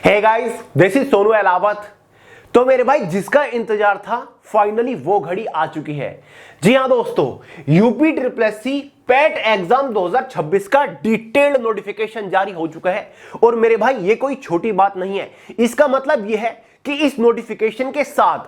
Hey guys, this is Sonu Alawat. तो मेरे भाई जिसका इंतजार था फाइनली वो घड़ी आ चुकी है। जी हां दोस्तों, यूपी SSC पैट एग्जाम 2026 का डिटेल्ड नोटिफिकेशन जारी हो चुका है। और मेरे भाई ये कोई छोटी बात नहीं है। इसका मतलब यह है कि इस नोटिफिकेशन के साथ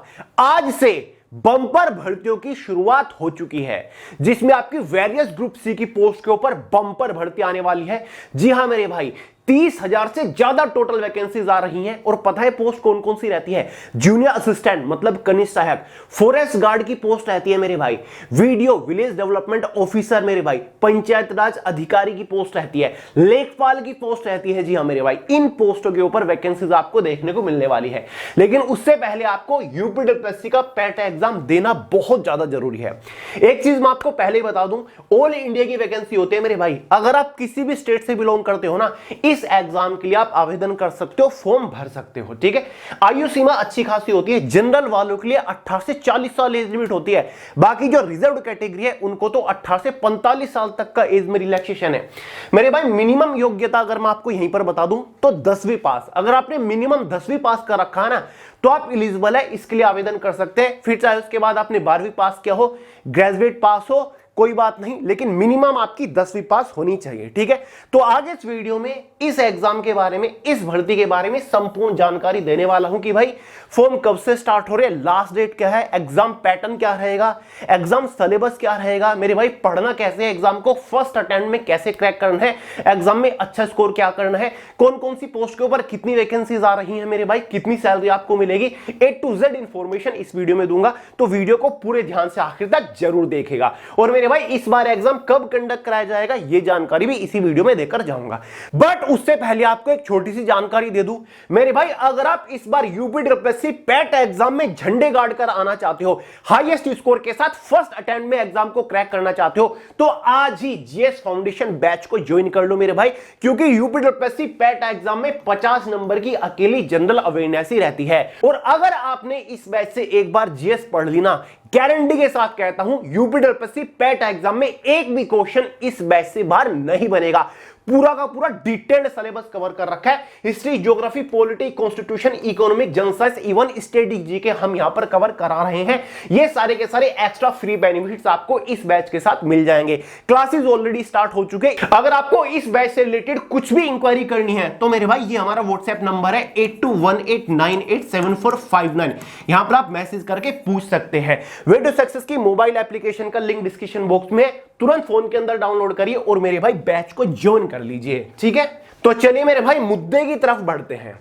आज से बम्पर भर्तियों की शुरुआत हो चुकी है, जिसमें आपकी वेरियस ग्रुप सी की पोस्ट के ऊपर बम्पर भर्ती आने वाली है। जी हां मेरे भाई, 30,000 से ज्यादा टोटल वैकेंसीज आ रही हैं। और पता है पोस्ट कौन कौन सी रहती है? जूनियर असिस्टेंट मतलब कनिष्ठ सहायक, फॉरेस्ट गार्ड की पोस्ट रहती है मेरे भाई, वीडियो विलेज डेवलपमेंट ऑफिसर मेरे भाई, पंचायत राज अधिकारी की पोस्ट रहती है, लेखपाल की पोस्ट रहती है। जी हां मेरे भाई, इन पोस्टों के ऊपर वैकेंसीज आपको देखने को मिलने वाली है। लेकिन उससे पहले आपको यूपी SSC का पैट एग्जाम देना बहुत ज्यादा जरूरी है। एक चीज मैं आपको पहले ही बता दूं, ऑल इंडिया की वैकेंसी होती है मेरे भाई। अगर आप किसी भी स्टेट से बिलोंग करते हो ना, इस एग्जाम के लिए आप आवेदन कर सकते हो, फॉर्म भर सकते हो। ठीक है, आयु सीमा अच्छी खासी होती है। जनरल वालों के लिए 18 से 40 साल एज लिमिट होती है। बाकी जो रिजर्व कैटेगरी है उनको तो 18 से 45 साल तक का एज में रिलैक्सेशन है मेरे भाई। मिनिमम योग्यता अगर मैं आपको यहीं पर बता दूं तो 10वीं पास। अगर आपने मिनिमम 10वीं पास कर रखा है ना, तो आप एलिजिबल है, इसके लिए आवेदन कर सकते हैं। फिर चाहे उसके बाद आपने 12वीं पास किया हो, ग्रेजुएट पास हो, कोई बात नहीं, लेकिन मिनिमम आपकी 10वीं पास होनी चाहिए। ठीक है, तो आज इस वीडियो में इस एग्जाम के बारे में, इस भर्ती के बारे में संपूर्ण जानकारी देने वाला हूं कि भाई फॉर्म कब से स्टार्ट हो रहे हैं, लास्ट डेट क्या है, एग्जाम पैटर्न क्या रहेगा, एग्जाम सिलेबस क्या रहेगा मेरे भाई, पढ़ना कैसे है, एग्जाम को फर्स्ट अटेम्प्ट में कैसे क्रैक करना है, एग्जाम में अच्छा स्कोर क्या करना है, कौन कौन सी पोस्ट के ऊपर कितनी वैकेंसीज आ रही है मेरे भाई, कितनी सैलरी आपको मिलेगी, A to Z इंफॉर्मेशन इस वीडियो में दूंगा। तो वीडियो को पूरे ध्यान से आखिर तक जरूर देखेगा। और मेरे भाई इस बार एग्जाम कब कंडक्ट कराया जाएगा ये जानकारी भी इसी वीडियो में देकर जाऊंगा। बट उससे पहले आपको एक छोटी सी जानकारी दे दूं मेरे भाई, अगर आप इस बार यूपी SSC पैट एग्जाम में झंडे गाड़ कर आना चाहते हो, हाईएस्ट स्कोर के साथ फर्स्ट अटेम्प्ट में एग्जाम को क्रैक करना चाहते हो, तो आज ही जीएस फाउंडेशन बैच को ज्वाइन कर लो मेरे भाई। क्योंकि यूपी SSC पैट एग्जाम में 50 नंबर की अकेली जनरल अवेयरनेस ही रहती है। और अगर आपने इस बैच से एक बार जीएस पढ़ ली ना, गारंटी के साथ कहता हूं यूपी SSC पैट एग्जाम में एक भी क्वेश्चन इस बैच से बाहर नहीं बनेगा। पूरा का पूरा डिटेल्ड सिलेबस कवर कर रखा है। History, geography, polity, constitution, economic, general science, even static GK हम यहां पर कवर करा रहे हैं। ये सारे के सारे एक्स्ट्रा फ्री बेनिफिट्स आपको इस बैच के साथ मिल जाएंगे। क्लासेस ऑलरेडी स्टार्ट हो चुके। अगर आपको इस बैच से रिलेटेड कुछ भी इंक्वायरी करनी है तो मेरे भाई ये हमारा व्हाट्सएप नंबर है 8218987459। यहां पर आप मैसेज करके पूछ सकते हैं। वे टू सक्सेस की मोबाइल एप्लीकेशन का लिंक डिस्क्रिप्शन बॉक्स में, तुरंत फोन के अंदर डाउनलोड करिए और मेरे भाई बैच को ज्वाइन कर लीजिए। ठीक है, तो चलिए मेरे भाई मुद्दे की तरफ बढ़ते हैं।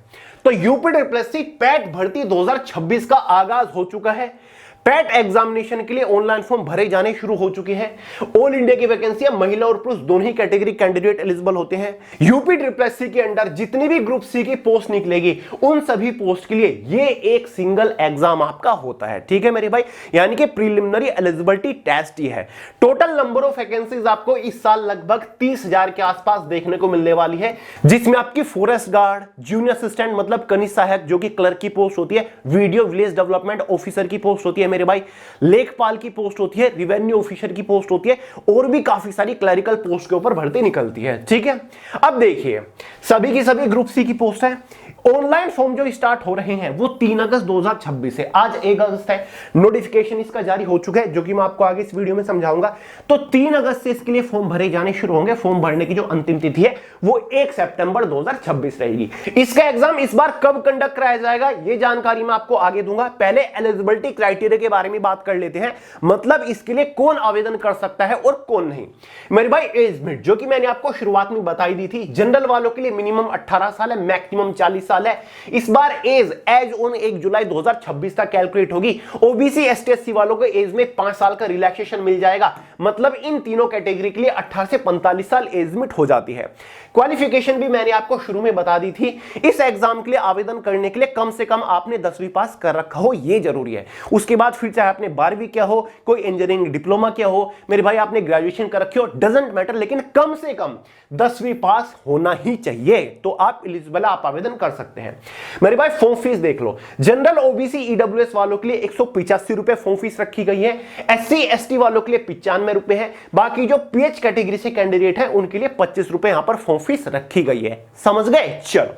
तो यूपी SSC पैट भर्ती 2026 का आगाज हो चुका है। पैट एग्जामिनेशन के लिए ऑनलाइन फॉर्म भरे जाने शुरू हो चुके हैं। ऑल इंडिया की वैकेंसी महिला और पुरुष दोनों ही कैटेगरी कैंडिडेट एलिजिबल होते हैं। यूपी SSC के अंडर जितनी भी ग्रुप सी की पोस्ट निकलेगी उन सभी पोस्ट के लिए ये एक सिंगल एग्जाम आपका होता है। ठीक है मेरे भाई, यानी कि प्रीलिमिनरी एलिजिबिलिटी टेस्ट ही है। टोटल नंबर ऑफ वैकेंसीज आपको इस साल लगभग 30,000 के आसपास देखने को मिलने वाली है, जिसमें आपकी फॉरेस्ट गार्ड, जूनियर असिस्टेंट मतलब कनिष्ठ सहायक जो कि क्लर्क की पोस्ट होती है, वीडियो विलेज डेवलपमेंट ऑफिसर की पोस्ट होती है मेरे भाई, लेखपाल की पोस्ट होती है, रिवेन्यू ऑफिसर की पोस्ट होती है, और भी काफी सारी क्लरिकल पोस्ट के ऊपर भर्ती निकलती है। ठीक है, अब देखिए सभी की सभी ग्रुप सी की पोस्ट है। ऑनलाइन फॉर्म जो स्टार्ट हो रहे हैं वो 3 अगस्त 2026 है। आज 1 अगस्त है, नोटिफिकेशन इसका जारी हो चुका है जो कि मैं आपको आगे इस वीडियो में समझाऊंगा। तो 3 अगस्त से इसके लिए फॉर्म भरे जाने शुरू होंगे। फॉर्म भरने की जो अंतिम तिथि है वो 1 सितंबर 2026 रहेगी। इसका एग्जाम इस बार कब कंडक्ट कराया जाएगा ये जानकारी मैं आपको आगे दूंगा। पहले एलिजिबिलिटी क्राइटेरिया के बारे में बात कर लेते हैं, मतलब इसके लिए कौन आवेदन कर सकता है और कौन नहीं। मेरे भाई एज लिमिट जो कि मैंने आपको शुरुआत में बताई दी थी, जनरल वालों के लिए मिनिमम 18 साल है, मैक्सिमम 40 साल है। इस बार एज ऑन 1 जुलाई 2026 तक कैलकुलेट होगी। ओबीसी ST/SC वालों को एज में 5 साल का रिलैक्सेशन मिल जाएगा, मतलब इन तीनों कैटेगरी के लिए 18 से 45 साल एज लिमिट हो जाती है। क्वालिफिकेशन भी मैंने आपको शुरू में बता दी थी। इस एग्जाम के लिए आवेदन करने के लिए कम से कम आपने 10वीं पास कर रखा हो, यह जरूरी है। उसके बाद फिर चाहे आपने 12वीं किया हो, कोई इंजीनियरिंग डिप्लोमा किया हो, मेरे भाई आपने ग्रेजुएशन कर रखी हो, डजंट मैटर, लेकिन कम से कम 10वीं पास होना ही चाहिए, तो आप एलिजिबल, आप आवेदन कर सकते हैं। मेरे भाई फॉर्म फीस देख लो। जनरल OBC EWS वालों के लिए 185 रुपए फॉर्म फीस रखी गई है। SC ST वालों के लिए 95 रुपए है। बाकी जो PH कैटेगरी से कैंडिडेट है उनके लिए 25 रुपए यहां पर फॉर्म फीस रखी गई है। समझ गए? चलो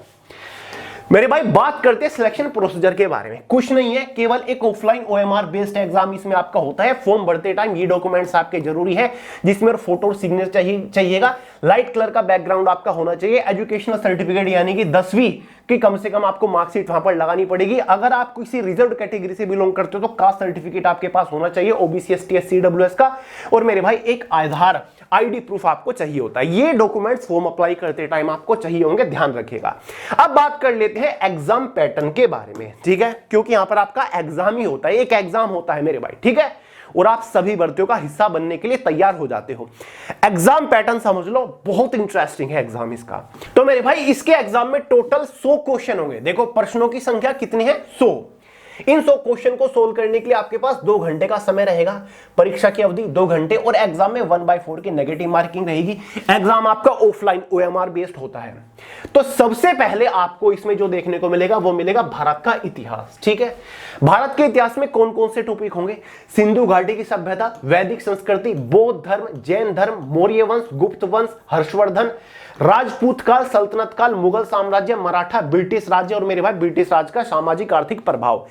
मेरे भाई बात करते हैं सिलेक्शन प्रोसीजर के बारे में। कुछ नहीं है, केवल एक ऑफलाइन ओएमआर बेस्ड एग्जाम इसमें आपका होता है। फॉर्म भरते टाइम ये डॉक्यूमेंट्स आपके जरूरी है, जिसमें फोटो और सिग्नेचर चाहिएगा। लाइट कलर का बैकग्राउंड आपका होना चाहिए। एजुकेशनल सर्टिफिकेट यानी कि 10वीं की कम से कम आपको मार्कशीट वहां पर लगानी पड़ेगी। अगर आप किसी रिजर्व कैटेगरी से बिलोंग करते हो तो कास्ट सर्टिफिकेट आपके पास होना चाहिए, ओबीसी एसटी एससी ईडब्ल्यूएस का। और मेरे भाई एक आधार आईडी प्रूफ आपको चाहिए होता है। ये डॉक्यूमेंट्स फॉर्म अप्लाई करते टाइम आपको चाहिए होंगे, ध्यान रखिएगा। अब बात कर लेते हैं एग्जाम पैटर्न के बारे में, ठीक है, क्योंकि यहां पर आपका एग्जाम ही होता है, एक एग्जाम होता है मेरे भाई, ठीक है, और आप सभी भर्तियों का हिस्सा बनने के लिए तैयार हो जाते हो। एग्जाम पैटर्न समझ लो, बहुत इंटरेस्टिंग है एग्जाम इसका। तो मेरे भाई इसके एग्जाम में टोटल 100 क्वेश्चन होंगे। देखो प्रश्नों की संख्या कितनी है, 100। इन 100 क्वेश्चन को सोल्व करने के लिए आपके पास 2 घंटे का समय रहेगा। परीक्षा की अवधि 2 घंटे, और एग्जाम में 1/4 की नेगेटिव मार्किंग रहेगी। एग्जाम आपका ऑफलाइन ओएमआर बेस्ड होता है। तो सबसे पहले आपको इसमें जो देखने को मिलेगा वो मिलेगा भारत का इतिहास, ठीक है। भारत के इतिहास में कौन कौन से टॉपिक होंगे? सिंधु घाटी की सभ्यता, वैदिक संस्कृति, बौद्ध धर्म, जैन धर्म, मौर्य वंश, गुप्त वंश, हर्षवर्धन, राजपूत काल, सल्तनत काल, मुगल साम्राज्य, मराठा, ब्रिटिश राज्य और मेरे भाई ब्रिटिश राज का सामाजिक आर्थिक प्रभाव।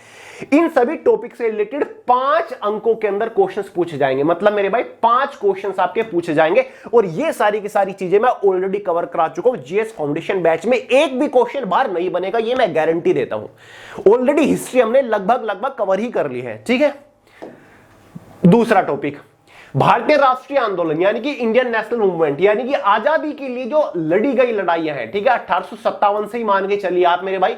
इन सभी टॉपिक से रिलेटेड 5 अंकों के अंदर क्वेश्चंस पूछे जाएंगे। मतलब मेरे भाई 5 क्वेश्चंस आपके पूछे जाएंगे, और ये सारी की सारी चीजें मैं ऑलरेडी कवर करा चुका हूं जीएस फाउंडेशन बैच में। एक भी क्वेश्चन बाहर नहीं बनेगा, ये मैं गारंटी देता हूं। ऑलरेडी हिस्ट्री हमने लगभग कवर ही कर ली है, ठीक है। दूसरा टॉपिक, भारतीय राष्ट्रीय आंदोलन यानी कि इंडियन नेशनल मूवमेंट, यानी कि आजादी के लिए जो लड़ी गई लड़ाइयां हैं, ठीक है, 1857 से ही मान के चलिए आप मेरे भाई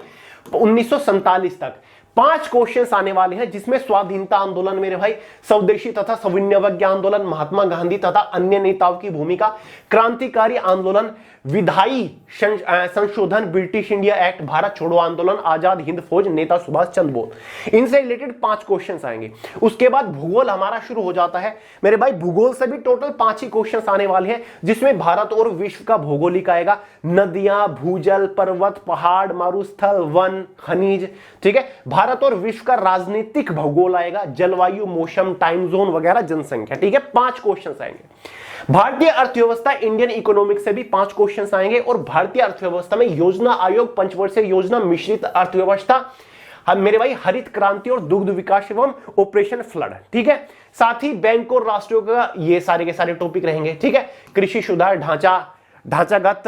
1947 तक। 5 क्वेश्चंस आने वाले हैं, जिसमें स्वाधीनता आंदोलन मेरे भाई, स्वदेशी तथा सविनय आंदोलन, महात्मा गांधी तथा अन्य नेताओं की भूमिका, क्रांतिकारी आंदोलन, विधायी संशोधन, ब्रिटिश इंडिया एक्ट, भारत छोड़ो आंदोलन, आजाद हिंद फौज, नेता सुभाष चंद्र बोस। इनसे रिलेटेड 5 क्वेश्चंस आएंगे। उसके बाद भूगोल हमारा शुरू हो जाता है मेरे भाई। भूगोल से भी टोटल 5 ही क्वेश्चंस आने वाले हैं, जिसमें भारत और विश्व का भौगोलिक आएगा, नदियां, भूजल, पर्वत, पहाड़, मरुस्थल, वन, खनिज, ठीक है। भारत और विश्व का राजनीतिक भूगोल आएगा, जलवायु, मौसम, टाइम जोन वगैरह, जनसंख्या, ठीक है। 5 क्वेश्चंस आएंगे। भारतीय अर्थव्यवस्था, इंडियन इकोनॉमिक्स से भी 5 क्वेश्चंस आएंगे, और भारतीय अर्थव्यवस्था में योजना आयोग, पंचवर्षीय योजना, मिश्रित अर्थव्यवस्था, मेरे भाई हरित क्रांति और दुग्ध विकास एवं ऑपरेशन फ्लड, ठीक है। साथ ही बैंक और राष्ट्रों का ये सारे के सारे टॉपिक रहेंगे, ठीक है। कृषि सुधार, ढांचागत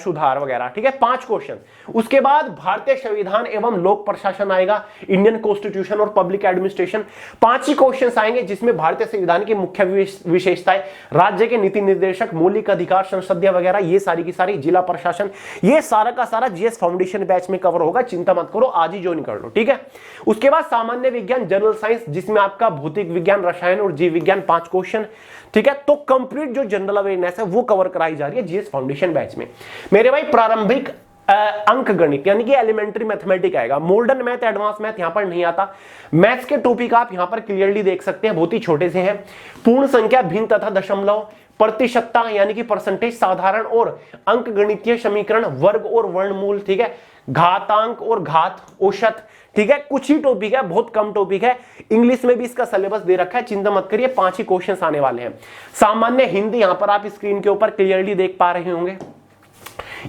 सुधार वगैरह, ठीक है। 5 क्वेश्चन। उसके बाद भारतीय संविधान एवं लोक प्रशासन आएगा, इंडियन कॉन्स्टिट्यूशन और पब्लिक एडमिनिस्ट्रेशन। 5 ही क्वेश्चंस आएंगे, जिसमें भारतीय संविधान की मुख्य विशेषताएं, राज्य के नीति निर्देशक, मौलिक अधिकार, संसदीय वगैरह, ये सारी की सारी, जिला प्रशासन, ये सारा का सारा जीएस फाउंडेशन बैच में कवर होगा। चिंता मत करो, आज ही ज्वाइन कर लो, ठीक है। उसके बाद सामान्य विज्ञान, जनरल साइंस, जिसमें आपका भौतिक विज्ञान, रसायन और जीव विज्ञान, 5 क्वेश्चन, ठीक है। तो कंप्लीट जो जनरल अवेयरनेस है वो कवर कराई जा रही है जीएस फाउंडेशन बैच में मेरे भाई। प्रारंभिक अंक गणित यानी कि एलिमेंट्री मैथमेटिक्स आएगा। मॉडर्न मैथ, एडवांस मैथ यहां पर नहीं आता। मैथ्स के टॉपिक आप यहां पर क्लियरली देख सकते हैं, बहुत ही छोटे से हैं। पूर्ण संख्या, भिन्न तथा दशमलव, प्रतिशतता यानी कि परसेंटेज, साधारण और अंक गणितीय समीकरण, वर्ग और वर्णमूल, ठीक है। घातांक और घात, औसत, ठीक है। कुछ ही टॉपिक है, बहुत कम टॉपिक है। इंग्लिश में भी इसका सिलेबस दे रखा है, चिंता मत करिए। 5 ही क्वेश्चंस आने वाले हैं। सामान्य हिंदी, यहां पर आप स्क्रीन के ऊपर क्लियरली देख पा रहे होंगे,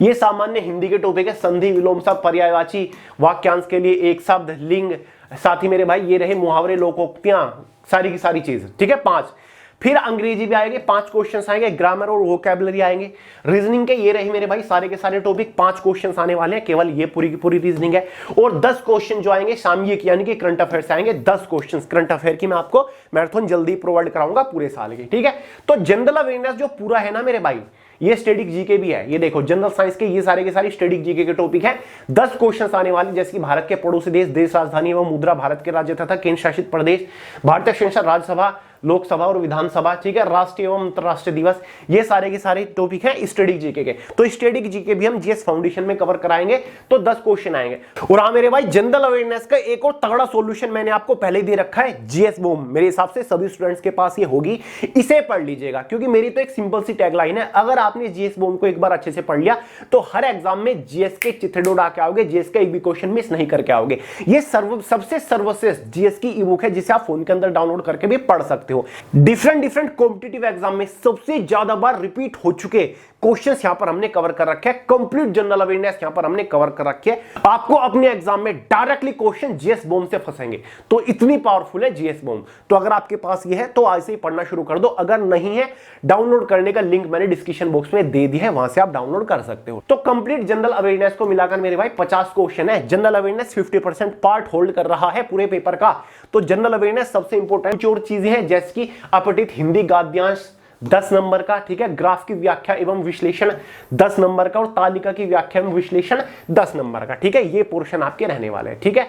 ये सामान्य हिंदी के टॉपिक है। संधि, विलोम शब्द, पर्यायवाची, वाक्यांश के लिए एक शब्द, लिंग, साथ ही मेरे भाई ये रहे मुहावरे, लोकोक्तियां, सारी की सारी चीज, ठीक है। 5। फिर अंग्रेजी भी आएंगे, 5 क्वेश्चंस आएंगे। ग्रामर और वोकैबुलरी आएंगे। रीजनिंग के ये रहे मेरे भाई सारे के सारे टॉपिक, 5 क्वेश्चंस आने वाले हैं, केवल ये पूरी की पूरी रीजनिंग है। और 10 क्वेश्चन जो आएंगे सामयिक यानी कि करंट अफेयर्स आएंगे। 10 क्वेश्चंस करंट अफेयर की मैं आपको मैराथन जल्दी प्रोवाइड कराऊंगा पूरे साल की, ठीक है। तो जनरल अवेयरनेस जो पूरा है ना मेरे भाई, ये स्टैटिक जीके भी है। ये देखो जनरल साइंस के ये सारे के सारे स्टैटिक जीके के टॉपिक है। 10 क्वेश्चंस आने वाले, जैसे कि भारत के पड़ोसी देश, देश राजधानी एवं मुद्रा, भारत के राज्य तथा केंद्र शासित प्रदेश, भारतीय संसद, राज्यसभा, लोकसभा और विधानसभा, ठीक है। राष्ट्रीय एवं अंतरराष्ट्रीय दिवस, ये सारे के सारे टॉपिक हैं स्टैटिक जीके के। तो स्टैटिक जीके भी हम जीएस फाउंडेशन में कवर कराएंगे, तो 10 क्वेश्चन आएंगे। और हाँ मेरे भाई, जनरल अवेयरनेस का एक और तगड़ा सॉल्यूशन मैंने आपको पहले ही दे रखा है, जीएस बूम। मेरे हिसाब से सभी स्टूडेंट्स के पास ये होगी, इसे पढ़ लीजिएगा, क्योंकि मेरी तो एक सिंपल सी टैगलाइन है, अगर आपने जीएस बूम को एक बार अच्छे से पढ़ लिया तो हर एग्जाम में जीएस के चित्रे उड़ा के आओगे, जीएस का एक भी क्वेश्चन मिस नहीं करके आओगे। ये सबसे सर्वश्रेष्ठ जीएस की ई बुक है, जिसे आप फोन के अंदर डाउनलोड करके भी पढ़ सकते हो। डिफरेंट कॉम्पिटिटिव एग्जाम में सबसे ज्यादा बार रिपीट हो चुके क्वेश्चंस यहां पर हमने कवर कर रखे हैं, कंप्लीट जनरल अवेयरनेस यहां पर हमने कवर कर रखी है। आपको अपने एग्जाम में डायरेक्टली क्वेश्चन जीएस बॉम्ब से फंसेंगे, तो इतनी पावरफुल है जीएस बॉम्ब। तो अगर आपके पास ये है तो आज से ही पढ़ना शुरू कर दो, अगर नहीं है डाउनलोड करने का लिंक मैंने डिस्क्रिप्शन बॉक्स में दे दिया है, वहां से आप डाउनलोड कर सकते हो। तो कंप्लीट जनरल अवेयरनेस को मिलाकर मेरे भाई 50 क्वेश्चन है। जनरल अवेयरनेस 50% पार्ट होल्ड कर रहा है पूरे पेपर का। तो जनरल अवेयरनेस सबसे इंपॉर्टेंट और चीजें हैं जैसे कि अपठित हिंदी गद्यांश 10 नंबर का, ठीक है, ग्राफ की व्याख्या एवं विश्लेषण 10 नंबर का और तालिका की व्याख्या एवं विश्लेषण 10 नंबर का, ठीक है। ये पोर्शन आपके रहने वाले हैं, ठीक है।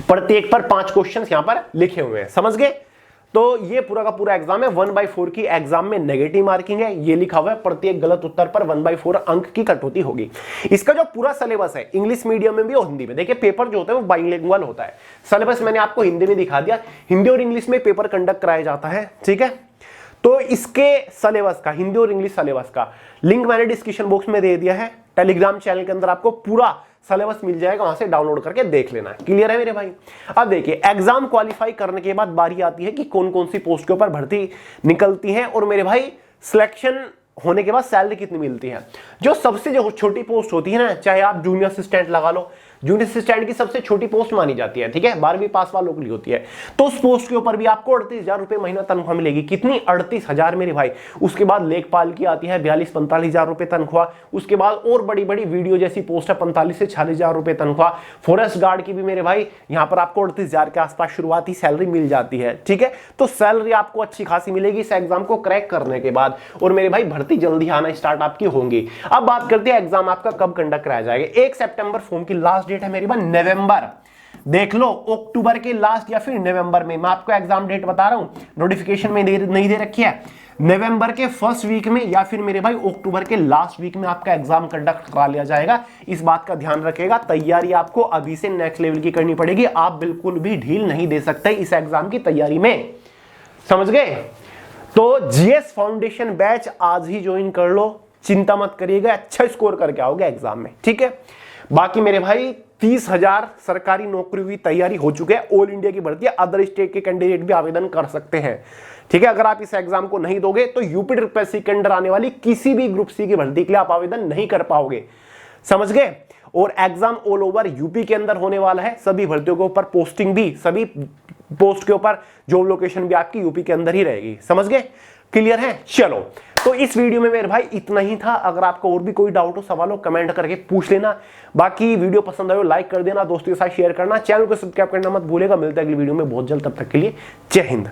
प्रत्येक पर 5 क्वेश्चन यहां पर लिखे हुए हैं, समझ गए। तो ये पूरा का पूरा एग्जाम है। 1/4 की एग्जाम में नेगेटिव मार्किंग है, ये लिखा हुआ है। प्रत्येक गलत उत्तर पर 1/4 अंक की कटौती होगी। इसका जो पूरा सिलेबस है इंग्लिश मीडियम में भी और हिंदी में, देखिए पेपर जो होता है वो बाइलिंगुअल होता है। सिलेबस मैंने आपको हिंदी में दिखा दिया, हिंदी और इंग्लिश में पेपर कंडक्ट कराया जाता है, ठीक है। तो इसके सिलेबस का, हिंदी और इंग्लिश सिलेबस का लिंक मैंने डिस्क्रिप्शन बॉक्स में दे दिया है। टेलीग्राम चैनल के अंदर आपको पूरा सिलेबस मिल जाएगा, वहां से डाउनलोड करके देख लेना। क्लियर है मेरे भाई। अब देखिए एग्जाम क्वालिफाई करने के बाद बारी आती है कि कौन कौन सी पोस्ट के ऊपर भर्ती निकलती है और मेरे भाई सिलेक्शन होने के बाद सैलरी कितनी मिलती है। जो सबसे जो छोटी पोस्ट होती है ना, चाहे आप जूनियर असिस्टेंट लगा लो, जूनियर असिस्टेंट की सबसे छोटी पोस्ट मानी जाती है, ठीक है, 12वीं पास वालों के लिए होती है। तो उस पोस्ट के ऊपर भी आपको 38,000 रुपए महीना तनख्वाह मिलेगी। कितनी? 38,000 मेरे भाई। उसके बाद लेखपाल की आती है 42-45,000 रुपए तनख्वाह। उसके बाद और बड़ी बड़ी वीडियो जैसी पोस्ट है 45 से 46,000 रुपए तनख्वाह। फॉरेस्ट गार्ड की भी मेरे भाई यहाँ पर आपको 38,000 के आसपास शुरुआती सैलरी मिल जाती है, ठीक है। तो सैलरी आपको अच्छी खासी मिलेगी इस एग्जाम को क्रैक करने के बाद। और मेरे भाई भर्ती जल्दी आना स्टार्ट आपकी होंगी। अब बात करते हैं एग्जाम आपका कब कंडक्ट कराया जाएगा। 1 सितंबर फॉर्म की लास्ट डेट है मेरी बात, नवंबर देख लो, अक्टूबर के लास्ट या फिर नवंबर में। मैं आपको एग्जाम डेट बता रहा हूं, नोटिफिकेशन में नहीं दे रखी है। नवंबर के फर्स्ट वीक में या फिर मेरे भाई अक्टूबर के लास्ट वीक में आपका एग्जाम कंडक्ट करा लिया जाएगा। इस बात का ध्यान रखिएगा, तैयारी आपको अभी से नेक्स्ट लेवल की करनी पड़ेगी। आप बिल्कुल भी ढील नहीं दे सकते इस एग्जाम की तैयारी में, समझ गए। तो जीएस फाउंडेशन बैच आज ही ज्वाइन कर लो, चिंता मत करिएगा, अच्छा स्कोर करके आओगे एग्जाम में, ठीक है। बाकी मेरे भाई 30,000 सरकारी नौकरी की तैयारी हो चुके हैं। ऑल इंडिया की भर्ती है, अदर स्टेट के कैंडिडेट भी आवेदन कर सकते हैं, ठीक है। अगर आप इस एग्जाम को नहीं दोगे तो यूपी ट्रिपल के अंडर आने वाली किसी भी ग्रुप सी की भर्ती के लिए आप आवेदन नहीं कर पाओगे, समझ गए। और एग्जाम ऑल ओवर यूपी के अंदर होने वाला है। सभी भर्तियों के ऊपर पोस्टिंग भी, सभी पोस्ट के ऊपर जॉब लोकेशन भी आपकी यूपी के अंदर ही रहेगी, समझ गए। क्लियर है। चलो, तो इस वीडियो में मेरे भाई इतना ही था। अगर आपको और भी कोई डाउट हो, सवाल हो, कमेंट करके पूछ लेना। बाकी वीडियो पसंद आए लाइक कर देना, दोस्तों के साथ शेयर करना, चैनल को सब्सक्राइब करना मत भूलेगा। मिलता है अगली वीडियो में बहुत जल्द, तब तक के लिए जय हिंद।